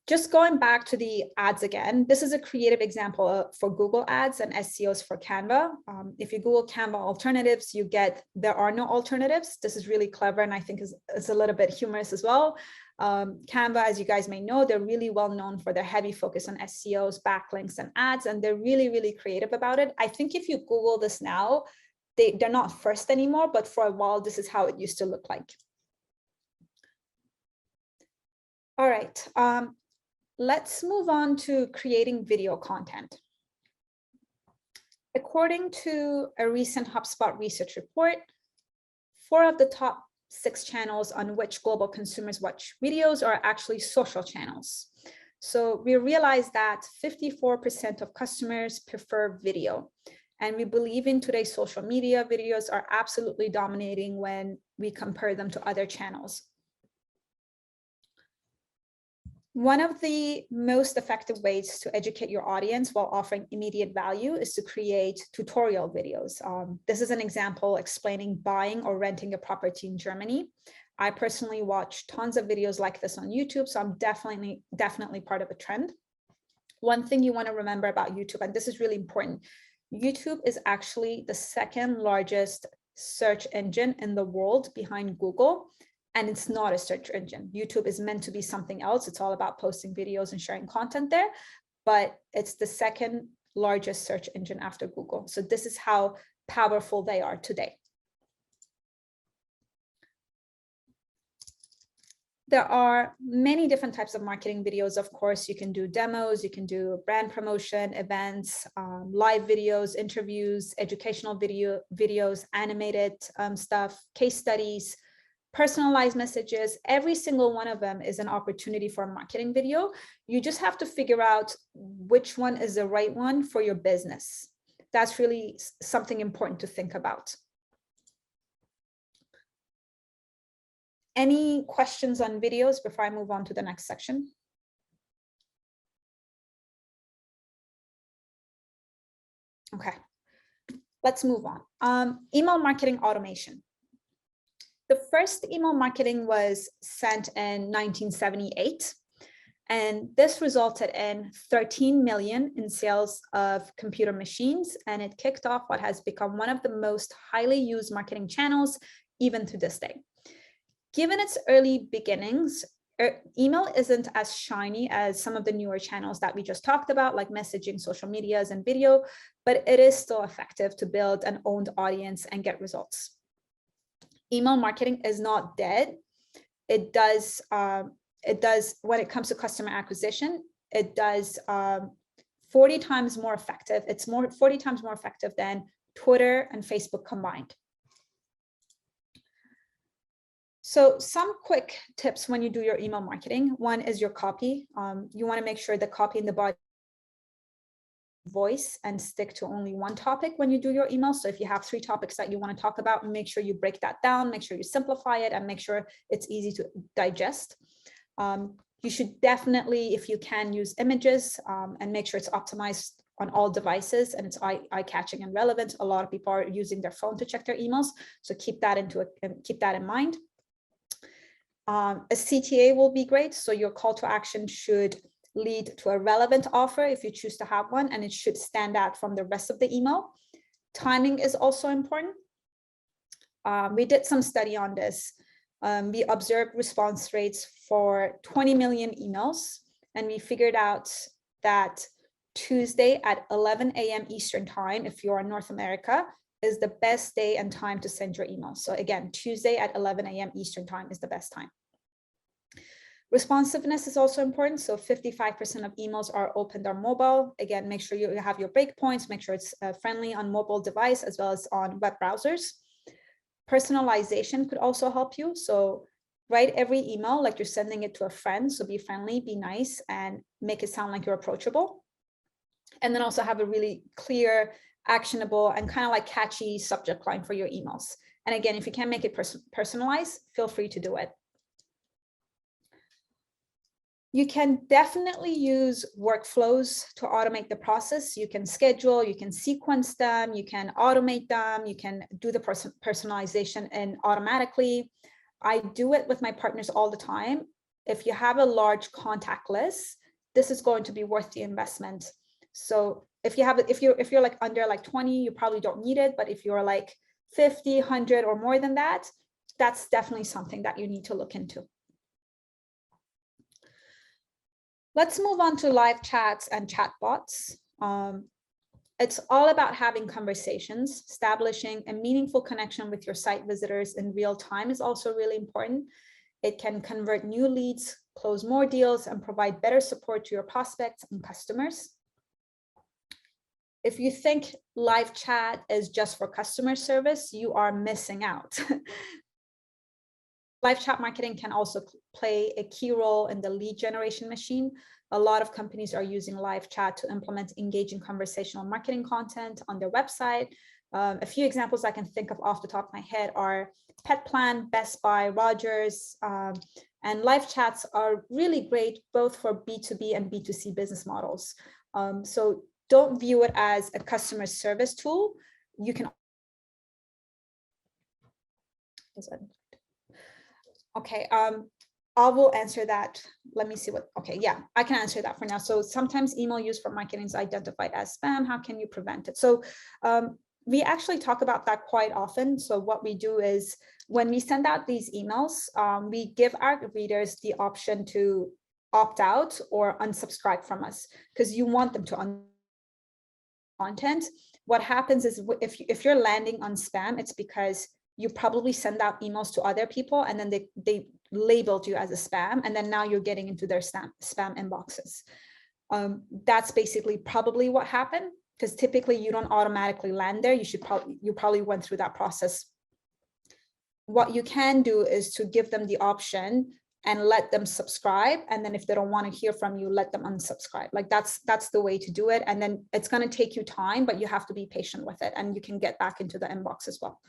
Just going back to the ads again, this is a creative example for Google Ads and Seos for Canva. If you Google Canva alternatives, you get there are no alternatives. This is really clever, and I think it's a little bit humorous as well. Canva, as you guys may know, they're really well known for their heavy focus on SEOs, backlinks, and ads, and they're really, really creative about it. I think if you Google this now, they're not first anymore, but for a while, this is how it used to look like. All right. Let's move on to creating video content. According to a recent HubSpot research report, 4 of the top 6 channels on which global consumers watch videos are actually social channels. So we realized that 54% of customers prefer video. And we believe in today's social media, videos are absolutely dominating when we compare them to other channels. One of the most effective ways to educate your audience while offering immediate value is to create tutorial videos. This is an example explaining buying or renting a property in Germany. I personally watch tons of videos like this on YouTube, so I'm definitely part of a trend. One thing you want to remember about YouTube, and this is really important, YouTube is actually the 2nd largest search engine in the world behind Google. And it's not a search engine. YouTube is meant to be something else. It's all about posting videos and sharing content there, but it's the 2nd largest search engine after Google. So this is how powerful they are today. There are many different types of marketing videos. Of course, you can do demos, you can do brand promotion, events, live videos, interviews, educational videos, animated stuff, case studies, personalized messages. Every single one of them is an opportunity for a marketing video. You just have to figure out which one is the right one for your business. That's really something important to think about. Any questions on videos before I move on to the next section? Okay, let's move on. Email marketing automation. The first email marketing was sent in 1978, and this resulted in 13 million in sales of computer machines, and it kicked off what has become one of the most highly used marketing channels, even to this day. Given its early beginnings, email isn't as shiny as some of the newer channels that we just talked about, like messaging, social medias, and video, but it is still effective to build an owned audience and get results. Email marketing is not dead. It does, when it comes to customer acquisition, it does 40 times more effective. It's 40 times more effective than Twitter and Facebook combined. So some quick tips when you do your email marketing. One is your copy. You want to make sure the copy in the body voice and stick to only one topic when you do your email. So if you have 3 topics that you want to talk about, make sure you break that down, make sure you simplify it, and make sure it's easy to digest. You should definitely, if you can, use images and make sure it's optimized on all devices and it's eye-catching and relevant. A lot of people are using their phone to check their emails, so keep that in mind. A CTA will be great. So your call to action should lead to a relevant offer if you choose to have one, and it should stand out from the rest of the email. Timing is also important. We did some study on this. We observed response rates for 20 million emails, and we figured out that Tuesday at 11 a.m. Eastern time, if you're in North America, is the best day and time to send your email. So again, Tuesday at 11 a.m. Eastern time is the best time. Responsiveness is also important. So 55% of emails are opened on mobile. Again, make sure you have your breakpoints, make sure it's friendly on mobile device as well as on web browsers. Personalization could also help you. So write every email like you're sending it to a friend. So be friendly, be nice, and make it sound like you're approachable. And then also have a really clear, actionable, and kind of like catchy subject line for your emails. And again, if you can't make it personalized, feel free to do it. You can definitely use workflows to automate the process. You can schedule, you can sequence them, you can automate them, you can do the personalization and automatically. I do it with my partners all the time. If you have a large contact list, this is going to be worth the investment. So if you're like under like 20, you probably don't need it. But if you're like 50, 100 or more than that, that's definitely something that you need to look into. Let's move on to live chats and chatbots. It's all about having conversations. Establishing a meaningful connection with your site visitors in real time is also really important. It can convert new leads, close more deals, and provide better support to your prospects and customers. If you think live chat is just for customer service, you are missing out. Live chat marketing can also play a key role in the lead generation machine. A lot of companies are using live chat to implement engaging conversational marketing content on their website. A few examples I can think of off the top of my head are Petplan, Best Buy, Rogers, and live chats are really great both for B2B and B2C business models. So don't view it as a customer service tool. You can. Okay, I will answer that. Let me see what, okay, yeah, I can answer that for now. So sometimes email used for marketing is identified as spam. How can you prevent it? So we actually talk about that quite often. So what we do is when we send out these emails, we give our readers the option to opt out or unsubscribe from us because you want them to content. What happens is if you're landing on spam, it's because you probably send out emails to other people and then they labeled you as a spam, and then now you're getting into their spam inboxes. That's basically probably what happened, because typically you don't automatically land there. You probably went through that process. What you can do is to give them the option and let them subscribe, and then if they don't want to hear from you, let them unsubscribe. Like that's the way to do it. And then it's going to take you time, but you have to be patient with it, and you can get back into the inbox as well.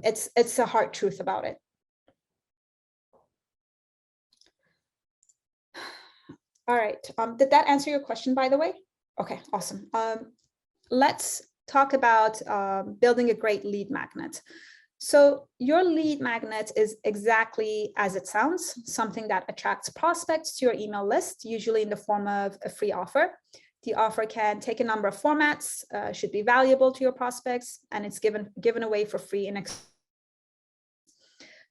It's a hard truth about it. All right, did that answer your question, by the way? Okay, awesome. Let's talk about building a great lead magnet. So your lead magnet is exactly as it sounds, something that attracts prospects to your email list, usually in the form of a free offer. The offer can take a number of formats, should be valuable to your prospects, and it's given away for free.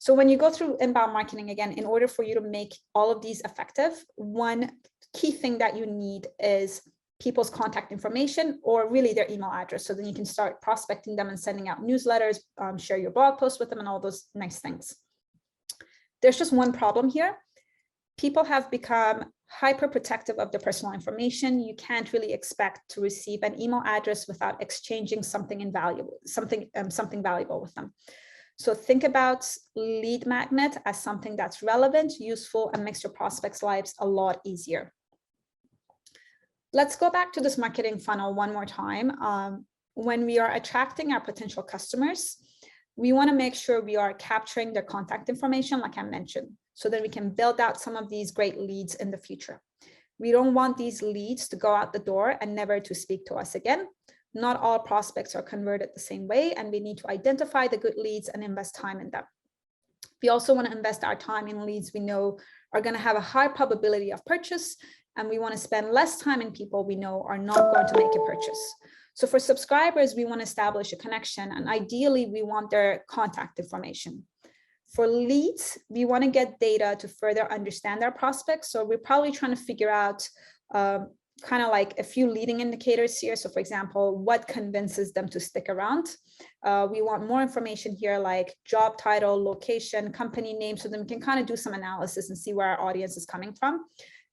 So when you go through inbound marketing, again, in order for you to make all of these effective, one key thing that you need is people's contact information, or really their email address. So then you can start prospecting them and sending out newsletters, share your blog posts with them and all those nice things. There's just one problem here. People have become hyper protective of their personal information. You can't really expect to receive an email address without exchanging something invaluable, something valuable with them. So think about lead magnet as something that's relevant, useful, and makes your prospects' lives a lot easier. Let's go back to this marketing funnel one more time. When we are attracting our potential customers, we want to make sure we are capturing their contact information, like I mentioned, so that we can build out some of these great leads in the future. We don't want these leads to go out the door and never to speak to us again. Not all prospects are converted the same way, and we need to identify the good leads and invest time in them. We also want to invest our time in leads we know are going to have a high probability of purchase, and we want to spend less time in people we know are not going to make a purchase. So for subscribers, we want to establish a connection, and ideally we want their contact information. For leads, we want to get data to further understand our prospects. So we're probably trying to figure out kind of like a few leading indicators here. So for example, what convinces them to stick around? We want more information here, like job title, location, company name, so then we can kind of do some analysis and see where our audience is coming from.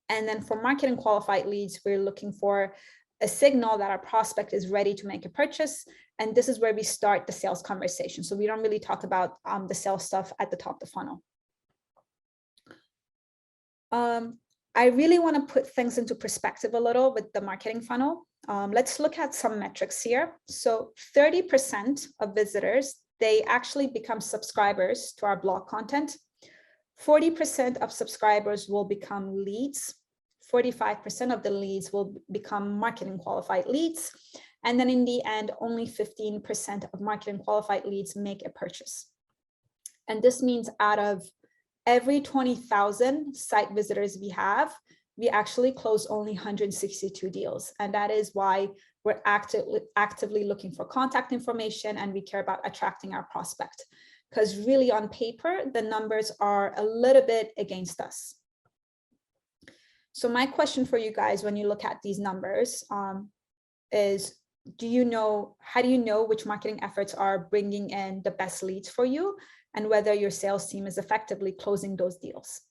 And then for marketing qualified leads, we're looking for a signal that our prospect is ready to make a purchase. And this is where we start the sales conversation. So we don't really talk about the sales stuff at the top of the funnel. I really want to put things into perspective a little with the marketing funnel. Let's look at some metrics here. So 30% of visitors, they actually become subscribers to our blog content. 40% of subscribers will become leads. 45% of the leads will become marketing qualified leads. And then in the end, only 15% of marketing qualified leads make a purchase. And this means out of every 20,000 site visitors we have, we actually close only 162 deals. And that is why we're actively looking for contact information, and we care about attracting our prospect. Because really on paper, the numbers are a little bit against us. So my question for you guys, when you look at these numbers, is how do you know which marketing efforts are bringing in the best leads for you, and whether your sales team is effectively closing those deals?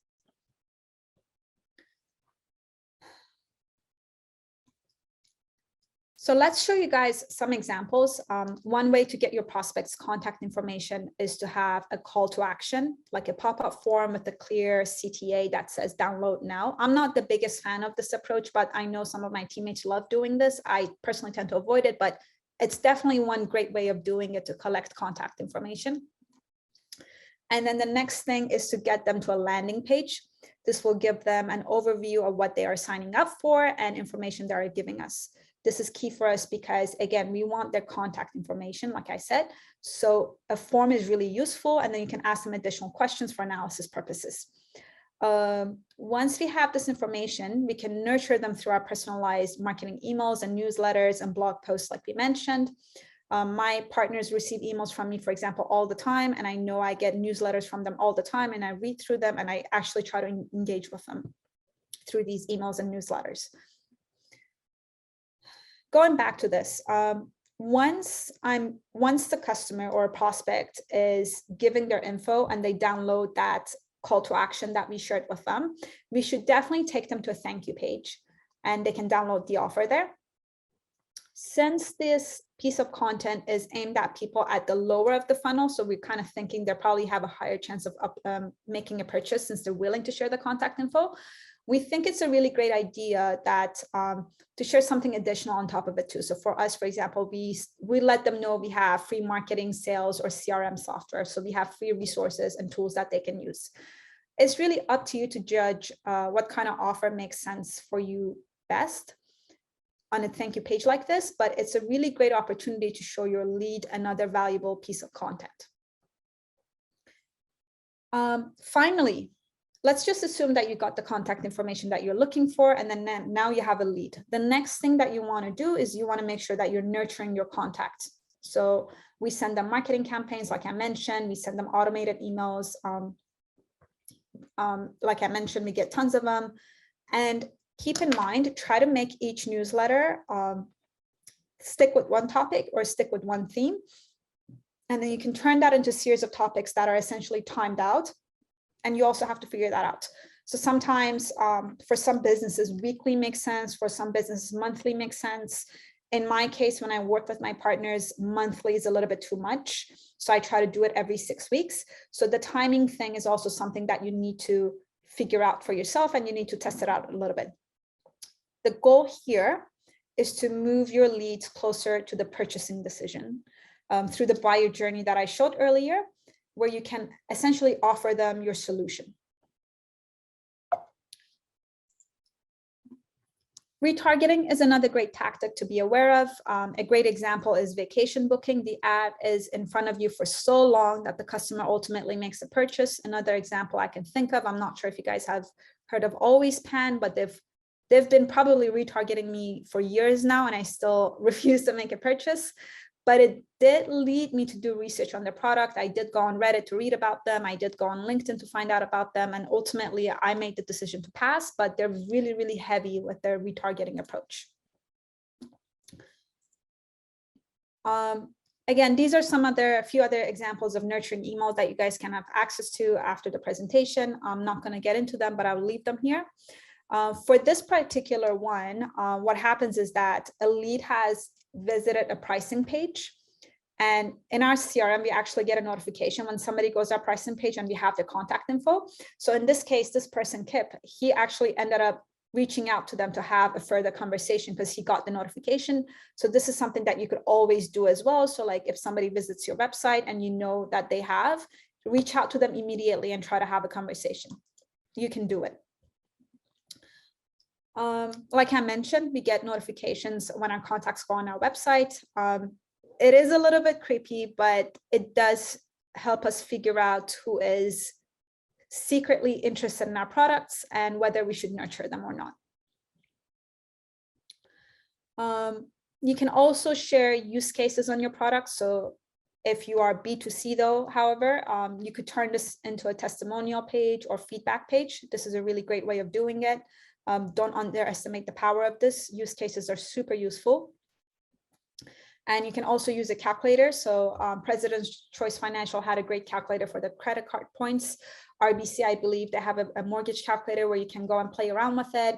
So let's show you guys some examples. One way to get your prospects' contact information is to have a call to action, like a pop-up form with a clear CTA that says download now. I'm not the biggest fan of this approach, but I know some of my teammates love doing this. I personally tend to avoid it, but it's definitely one great way of doing it to collect contact information. And then the next thing is to get them to a landing page. This will give them an overview of what they are signing up for and information they are giving us. This is key for us because, again, we want their contact information, like I said. So a form is really useful, and then you can ask them additional questions for analysis purposes. Once we have this information, we can nurture them through our personalized marketing emails and newsletters and blog posts, like we mentioned. My partners receive emails from me, for example, all the time, and I know I get newsletters from them all the time, and I read through them, and I actually try to engage with them through these emails and newsletters. Going back to this, once the customer or prospect is giving their info and they download that call to action that we shared with them, we should definitely take them to a thank you page, and they can download the offer there. Since this piece of content is aimed at people at the lower of the funnel, so we're kind of thinking they probably have a higher chance of making a purchase since they're willing to share the contact info, we think it's a really great idea that to share something additional on top of it too. So for us, for example, we let them know we have free marketing, sales, or CRM software. So we have free resources and tools that they can use. It's really up to you to judge what kind of offer makes sense for you best on a thank you page like this, but it's a really great opportunity to show your lead another valuable piece of content. Finally, let's just assume that you got the contact information that you're looking for, and then now you have a lead. The next thing that you want to do is you want to make sure that you're nurturing your contacts. So we send them marketing campaigns, like I mentioned, we send them automated emails. Like I mentioned, we get tons of them. And keep in mind, try to make each newsletter stick with one topic or stick with one theme. And then you can turn that into a series of topics that are essentially timed out. And you also have to figure that out. So sometimes for some businesses, weekly makes sense. For some businesses, monthly makes sense. In my case, when I work with my partners, monthly is a little bit too much. So I try to do it every 6 weeks. So the timing thing is also something that you need to figure out for yourself, and you need to test it out a little bit. The goal here is to move your leads closer to the purchasing decision through the buyer journey that I showed earlier, where you can essentially offer them your solution. Retargeting is another great tactic to be aware of. A great example is vacation booking. The ad is in front of you for so long that the customer ultimately makes a purchase. Another example I can think of, I'm not sure if you guys have heard of Always Pan, but they've been probably retargeting me for years now, and I still refuse to make a purchase. But it did lead me to do research on their product. I did go on Reddit to read about them. I did go on LinkedIn to find out about them. And ultimately, I made the decision to pass, but they're really, really heavy with their retargeting approach. Again, these are a few other examples of nurturing emails that you guys can have access to after the presentation. I'm not going to get into them, but I'll leave them here. For this particular one, what happens is that a lead has visited a pricing page, and in our CRM we actually get a notification when somebody goes to our pricing page and we have their contact info. So in this case, this person Kip, he actually ended up reaching out to them to have a further conversation because he got the notification. So this is something that you could always do as well. So like if somebody visits your website and you know that they have, reach out to them immediately and try to have a conversation. You can do it. Like I mentioned, we get notifications when our contacts go on our website. It is a little bit creepy, but it does help us figure out who is secretly interested in our products and whether we should nurture them or not. You can also share use cases on your products. So if you are B2C though, however, you could turn this into a testimonial page or feedback page. This is a really great way of doing it. Don't underestimate the power of this. Use cases are super useful. And you can also use a calculator. So President's Choice Financial had a great calculator for the credit card points. RBC, I believe they have a mortgage calculator where you can go and play around with it.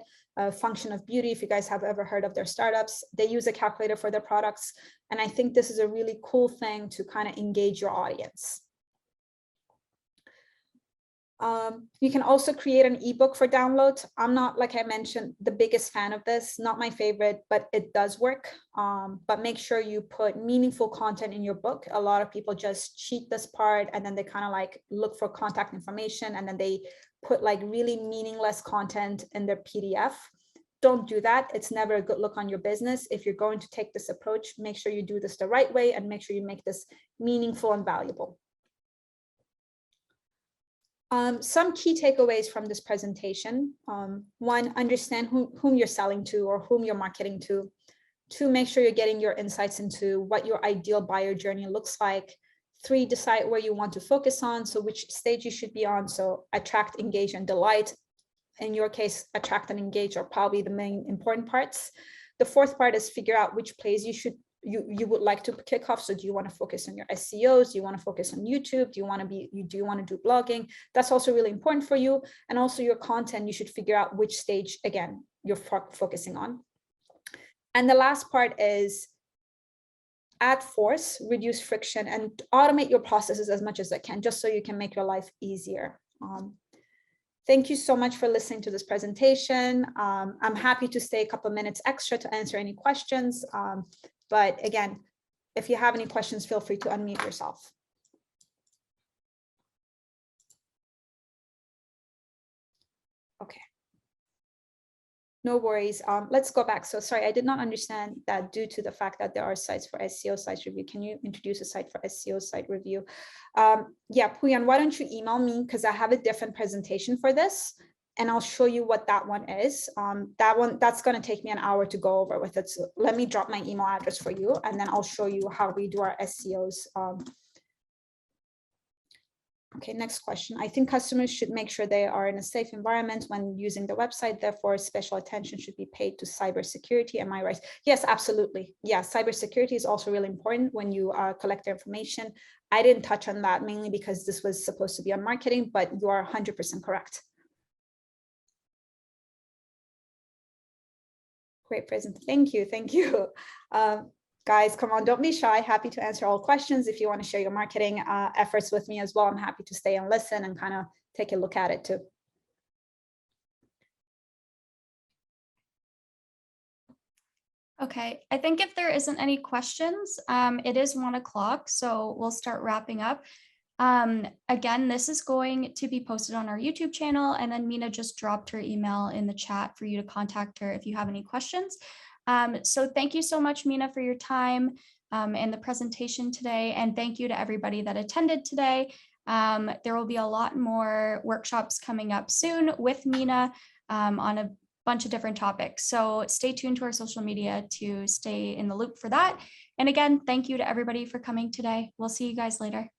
Function of Beauty, if you guys have ever heard of their startups, they use a calculator for their products. And I think this is a really cool thing to kind of engage your audience. You can also create an ebook for download. I'm not, like I mentioned, the biggest fan of this, not my favorite, but it does work. But make sure you put meaningful content in your book. A lot of people just cheat this part and then they kind of like look for contact information and then they put like really meaningless content in their PDF. Don't do that. It's never a good look on your business. If you're going to take this approach, make sure you do this the right way and make sure you make this meaningful and valuable. Some key takeaways from this presentation. One, understand whom you're selling to or whom you're marketing to. Two, make sure you're getting your insights into what your ideal buyer journey looks like. Three, decide where you want to focus on, so which stage you should be on. So attract, engage, and delight. In your case, attract and engage are probably the main important parts. The fourth part is figure out which plays you would like to kick off. So do you want to focus on your SEOs? Do you want to focus on YouTube? Do you want to do blogging? That's also really important for you. And also your content, you should figure out which stage, again, you're focusing on. And the last part is add force, reduce friction, and automate your processes as much as I can, just so you can make your life easier. Thank you so much for listening to this presentation. I'm happy to stay a couple of minutes extra to answer any questions. But again, if you have any questions, feel free to unmute yourself. Okay. No worries. Let's go back. So sorry, I did not understand that due to the fact that there are sites for SEO site review. Can you introduce a site for SEO site review? Yeah, Puyan, why don't you email me, because I have a different presentation for this. And I'll show you what that one is. That's going to take me an hour to go over with it. So let me drop my email address for you, and then I'll show you how we do our SEOs. Okay, next question. I think customers should make sure they are in a safe environment when using the website. Therefore, special attention should be paid to cybersecurity. Am I right? Yes, absolutely. Yeah, cybersecurity is also really important when you collect their information. I didn't touch on that mainly because this was supposed to be on marketing, but you are 100% correct. Great present. Thank you. Thank you. Guys, come on, don't be shy. Happy to answer all questions. If you want to share your marketing efforts with me as well, I'm happy to stay and listen and kind of take a look at it too. Okay, I think if there isn't any questions, it is 1 o'clock, so we'll start wrapping up. Again, this is going to be posted on our YouTube channel, and then Mina just dropped her email in the chat for you to contact her if you have any questions. So thank you so much, Mina, for your time and the presentation today. And thank you to everybody that attended today. There will be a lot more workshops coming up soon with Mina on a bunch of different topics. So stay tuned to our social media to stay in the loop for that. And again, thank you to everybody for coming today. We'll see you guys later.